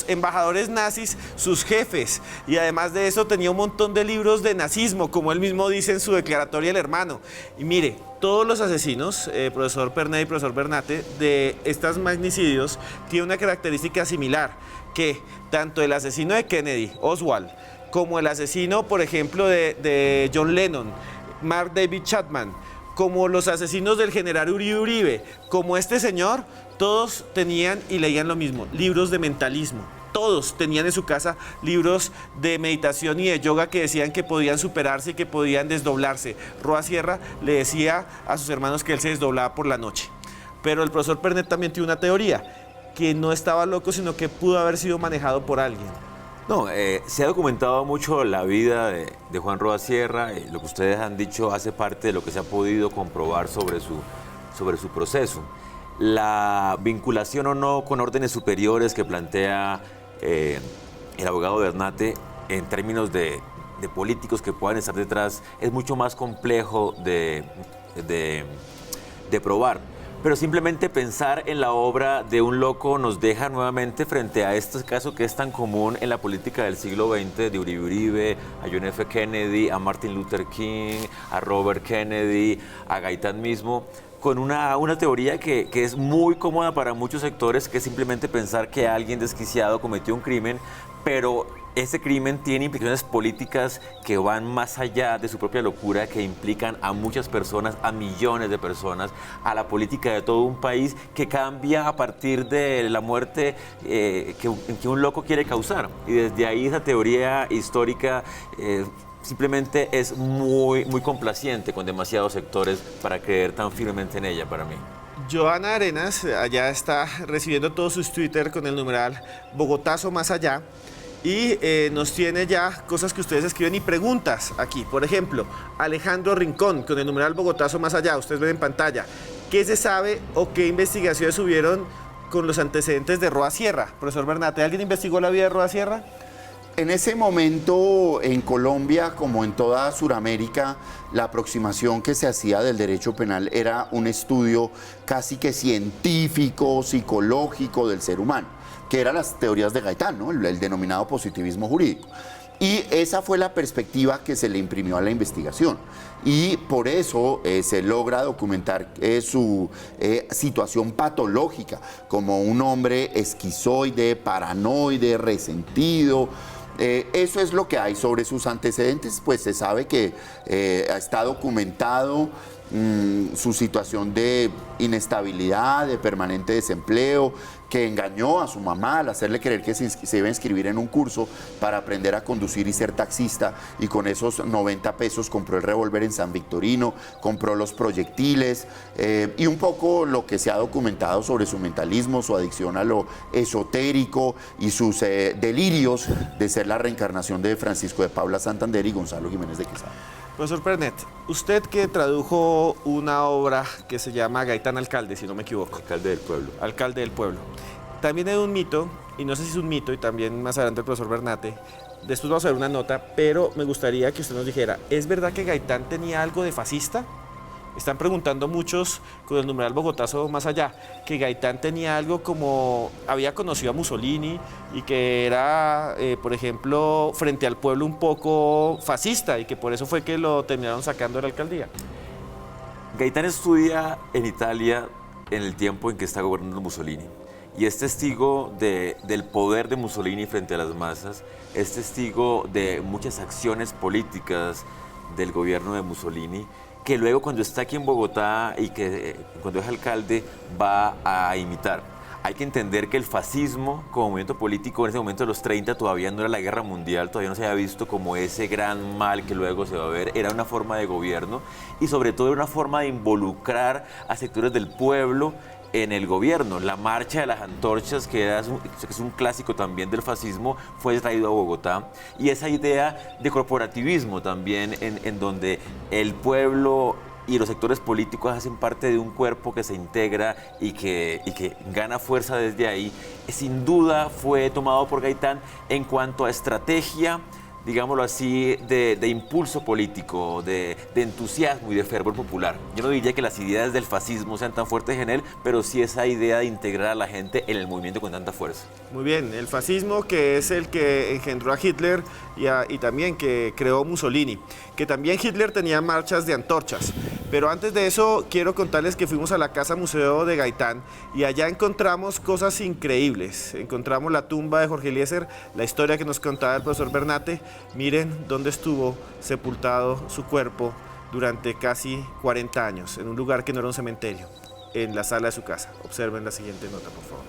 embajadores nazis sus jefes, y además de eso tenía un montón de libros de nazismo, como él mismo dice en su declaratoria el hermano. Y mire, todos los asesinos, profesor Pernet y profesor Bernate, de estos magnicidios tienen una característica similar, que tanto el asesino de Kennedy, Oswald, como el asesino, por ejemplo, de John Lennon, Mark David Chapman, como los asesinos del general Uribe, como este señor, todos tenían y leían lo mismo, libros de mentalismo. Todos tenían en su casa libros de meditación y de yoga que decían que podían superarse y que podían desdoblarse. Roa Sierra le decía a sus hermanos que él se desdoblaba por la noche. Pero el profesor Pernet también tiene una teoría, que no estaba loco, sino que pudo haber sido manejado por alguien. No, se ha documentado mucho la vida de Juan Roa Sierra. Lo que ustedes han dicho hace parte de lo que se ha podido comprobar sobre su proceso. La vinculación o no con órdenes superiores que plantea el abogado Bernate en términos de políticos que puedan estar detrás es mucho más complejo de probar. Pero simplemente pensar en la obra de un loco nos deja nuevamente frente a este caso que es tan común en la política del siglo XX, de Uribe, a John F. Kennedy, a Martin Luther King, a Robert Kennedy, a Gaitán mismo, con una teoría que es muy cómoda para muchos sectores, que es simplemente pensar que alguien desquiciado cometió un crimen, pero ese crimen tiene implicaciones políticas que van más allá de su propia locura, que implican a muchas personas, a millones de personas, a la política de todo un país, que cambia a partir de la muerte que un loco quiere causar. Y desde ahí esa teoría histórica simplemente es muy, muy complaciente con demasiados sectores para creer tan firmemente en ella para mí. Joana Arenas allá está recibiendo todos sus Twitter con el numeral Bogotazo Más Allá. Y nos tiene ya cosas que ustedes escriben y preguntas aquí. Por ejemplo, Alejandro Rincón con el numeral Bogotazo Más Allá. Ustedes ven en pantalla. ¿Qué se sabe o qué investigaciones hubieron con los antecedentes de Roa Sierra? Profesor Bernate, ¿alguien investigó la vida de Roa Sierra? En ese momento, en Colombia, como en toda Sudamérica, la aproximación que se hacía del derecho penal era un estudio casi que científico, psicológico del ser humano, que eran las teorías de Gaitán, ¿no? El denominado positivismo jurídico. Y esa fue la perspectiva que se le imprimió a la investigación. Y por eso se logra documentar su situación patológica como un hombre esquizoide, paranoide, resentido. Eso es lo que hay sobre sus antecedentes, pues se sabe que está documentado su situación de inestabilidad, de permanente desempleo, que engañó a su mamá al hacerle creer que se iba a inscribir en un curso para aprender a conducir y ser taxista, y con esos 90 pesos compró el revólver en San Victorino, compró los proyectiles, y un poco lo que se ha documentado sobre su mentalismo, su adicción a lo esotérico y sus delirios de ser la reencarnación de Francisco de Paula Santander y Gonzalo Jiménez de Quesada. Profesor Pernet, usted que tradujo una obra que se llama Gaitán Alcalde, si no me equivoco. Alcalde del Pueblo. Alcalde del Pueblo. También hay un mito, y no sé si es un mito, y también más adelante el profesor Bernate, después vamos a ver una nota, pero me gustaría que usted nos dijera, ¿es verdad que Gaitán tenía algo de fascista? Están preguntando muchos con el numeral Bogotazo Más Allá, que Gaitán tenía algo como, había conocido a Mussolini y que era, por ejemplo, frente al pueblo un poco fascista y que por eso fue que lo terminaron sacando de la alcaldía. Gaitán estudia en Italia en el tiempo en que está gobernando Mussolini y es testigo del poder de Mussolini frente a las masas, es testigo de muchas acciones políticas del gobierno de Mussolini, que luego cuando está aquí en Bogotá y que cuando es alcalde va a imitar. Hay que entender que el fascismo como movimiento político en ese momento de los 30 todavía no era la guerra mundial, todavía no se había visto como ese gran mal que luego se va a ver, era una forma de gobierno y sobre todo era una forma de involucrar a sectores del pueblo en el gobierno. La marcha de las antorchas, que es un clásico también del fascismo, fue traído a Bogotá. Y esa idea de corporativismo también, en donde el pueblo y los sectores políticos hacen parte de un cuerpo que se integra y que gana fuerza desde ahí, sin duda fue tomado por Gaitán en cuanto a estrategia, digámoslo así, de impulso político, de entusiasmo y de fervor popular. Yo no diría que las ideas del fascismo sean tan fuertes en él, pero sí esa idea de integrar a la gente en el movimiento con tanta fuerza. Muy bien, el fascismo, que es el que engendró a Hitler y también que creó Mussolini, que también Hitler tenía marchas de antorchas. Pero antes de eso, quiero contarles que fuimos a la Casa Museo de Gaitán y allá encontramos cosas increíbles. Encontramos la tumba de Jorge Eliezer, la historia que nos contaba el profesor Bernate. Miren dónde estuvo sepultado su cuerpo durante casi 40 años, en un lugar que no era un cementerio, en la sala de su casa. Observen la siguiente nota, por favor.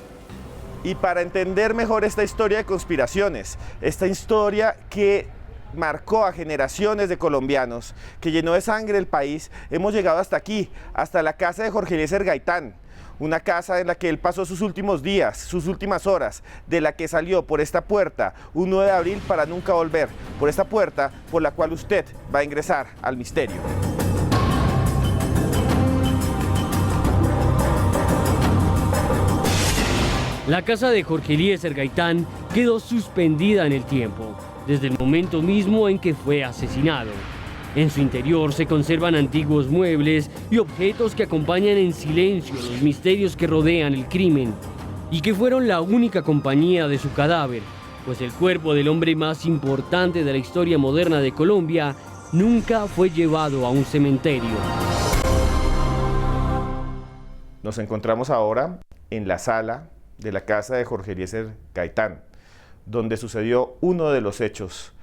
Y para entender mejor esta historia de conspiraciones, esta historia que marcó a generaciones de colombianos, que llenó de sangre el país, hemos llegado hasta aquí, hasta la casa de Jorge Eliezer Gaitán, una casa en la que él pasó sus últimos días, sus últimas horas, de la que salió por esta puerta un 9 de abril para nunca volver, por esta puerta por la cual usted va a ingresar al misterio. La casa de Jorge Eliezer Gaitán quedó suspendida en el tiempo, desde el momento mismo en que fue asesinado. En su interior se conservan antiguos muebles y objetos que acompañan en silencio los misterios que rodean el crimen, y que fueron la única compañía de su cadáver, pues el cuerpo del hombre más importante de la historia moderna de Colombia nunca fue llevado a un cementerio. Nos encontramos ahora en la sala de la casa de Jorge Eliezer Gaitán, donde sucedió uno de los hechos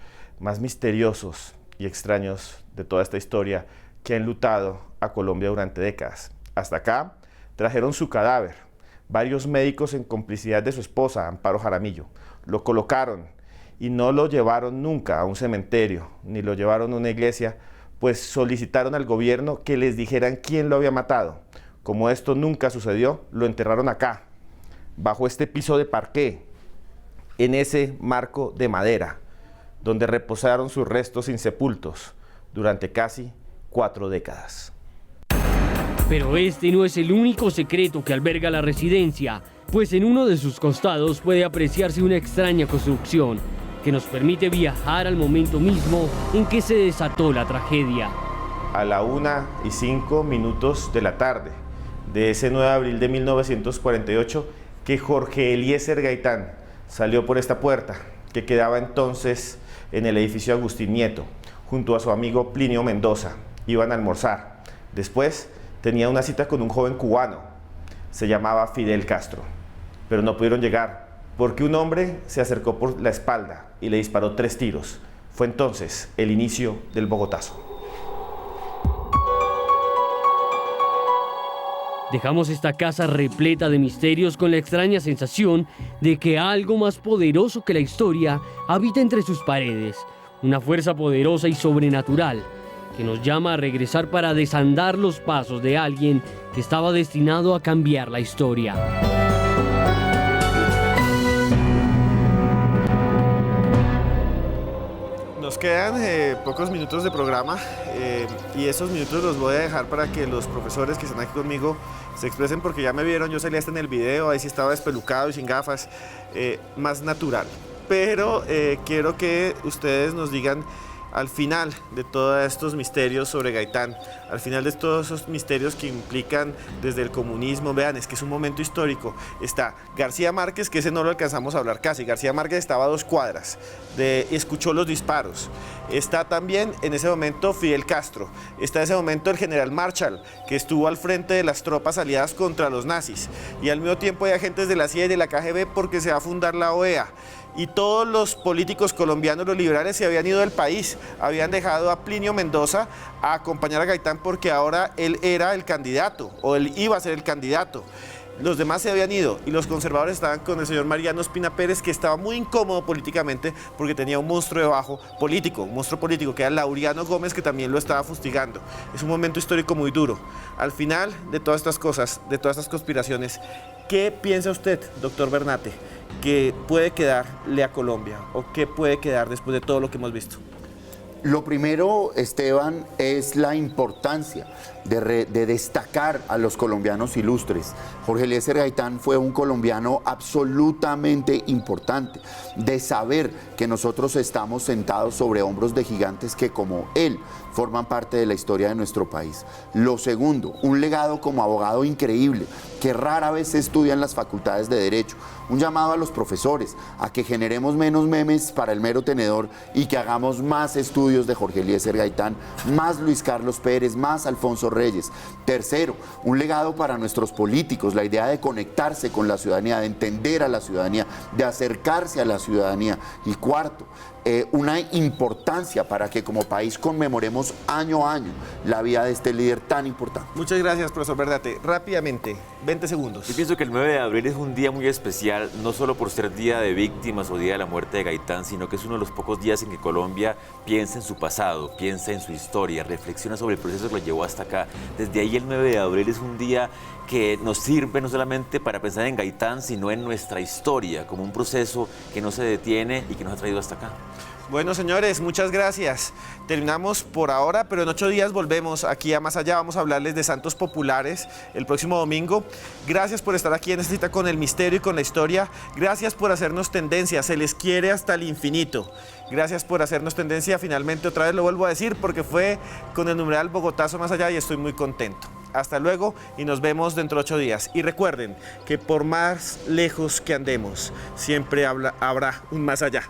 más misteriosos y extraños de toda esta historia que ha enlutado a Colombia durante décadas. Hasta acá trajeron su cadáver, varios médicos en complicidad de su esposa, Amparo Jaramillo. Lo colocaron y no lo llevaron nunca a un cementerio, ni lo llevaron a una iglesia, pues solicitaron al gobierno que les dijeran quién lo había matado. Como esto nunca sucedió, lo enterraron acá, bajo este piso de parqué, en ese marco de madera, donde reposaron sus restos insepultos durante casi 4 décadas. Pero este no es el único secreto que alberga la residencia, pues en uno de sus costados puede apreciarse una extraña construcción que nos permite viajar al momento mismo en que se desató la tragedia. A la 1:05 de la tarde de ese 9 de abril de 1948, que Jorge Eliezer Gaitán salió por esta puerta, que quedaba entonces en el edificio Agustín Nieto, junto a su amigo Plinio Mendoza. Iban a almorzar. Después tenía una cita con un joven cubano, se llamaba Fidel Castro, pero no pudieron llegar porque un hombre se acercó por la espalda y le disparó 3 tiros. Fue entonces el inicio del Bogotazo. Dejamos esta casa repleta de misterios con la extraña sensación de que algo más poderoso que la historia habita entre sus paredes, una fuerza poderosa y sobrenatural que nos llama a regresar para desandar los pasos de alguien que estaba destinado a cambiar la historia. Nos quedan pocos minutos de programa y esos minutos los voy a dejar para que los profesores que están aquí conmigo se expresen, porque ya me vieron, yo salí hasta en el video, ahí sí estaba despelucado y sin gafas, más natural. Pero quiero que ustedes nos digan al final de todos estos misterios sobre Gaitán, al final de todos esos misterios que implican desde el comunismo, vean, es que es un momento histórico, está García Márquez, que ese no lo alcanzamos a hablar casi, García Márquez estaba a 2 cuadras, escuchó los disparos, está también en ese momento Fidel Castro, está en ese momento el general Marshall, que estuvo al frente de las tropas aliadas contra los nazis, y al mismo tiempo hay agentes de la CIA y de la KGB porque se va a fundar la OEA. Y todos los políticos colombianos, los liberales, se habían ido del país, habían dejado a Plinio Mendoza a acompañar a Gaitán porque ahora él era el candidato, o él iba a ser el candidato. Los demás se habían ido y los conservadores estaban con el señor Mariano Ospina Pérez, que estaba muy incómodo políticamente porque tenía un monstruo debajo político, un monstruo político que era Laureano Gómez, que también lo estaba fustigando. Es un momento histórico muy duro. Al final de todas estas cosas, de todas estas conspiraciones, ¿qué piensa usted, doctor Bernate, que puede quedarle a Colombia o qué puede quedar después de todo lo que hemos visto? Lo primero, Esteban, es la importancia de destacar a los colombianos ilustres. Jorge Eliezer Gaitán fue un colombiano absolutamente importante, de saber que nosotros estamos sentados sobre hombros de gigantes que, como él, forman parte de la historia de nuestro país. Lo segundo, un legado como abogado increíble, que rara vez se estudia en las facultades de Derecho. Un llamado a los profesores a que generemos menos memes para el mero tenedor y que hagamos más estudios de Jorge Eliezer Gaitán, más Luis Carlos Pérez, más Alfonso Reyes. Tercero, un legado para nuestros políticos, la idea de conectarse con la ciudadanía, de entender a la ciudadanía, de acercarse a la ciudadanía. Y cuarto, una importancia para que como país conmemoremos año a año la vida de este líder tan importante. Muchas gracias, profesor Bernate. Rápidamente, 20 segundos. Yo pienso que el 9 de abril es un día muy especial, no solo por ser Día de Víctimas o Día de la Muerte de Gaitán, sino que es uno de los pocos días en que Colombia piensa en su pasado, piensa en su historia, reflexiona sobre el proceso que lo llevó hasta acá. Desde ahí el 9 de abril es un día que nos sirve no solamente para pensar en Gaitán, sino en nuestra historia, como un proceso que no se detiene y que nos ha traído hasta acá. Bueno, señores, muchas gracias. Terminamos por ahora, pero en 8 días volvemos aquí a Más Allá. Vamos a hablarles de santos populares el próximo domingo. Gracias por estar aquí en esta cita con el misterio y con la historia. Gracias por hacernos tendencia. Se les quiere hasta el infinito. Gracias por hacernos tendencia. Finalmente, otra vez lo vuelvo a decir, porque fue con el numeral Bogotazo Más Allá y estoy muy contento. Hasta luego y nos vemos dentro de 8 días. Y recuerden que por más lejos que andemos, siempre habrá un más allá.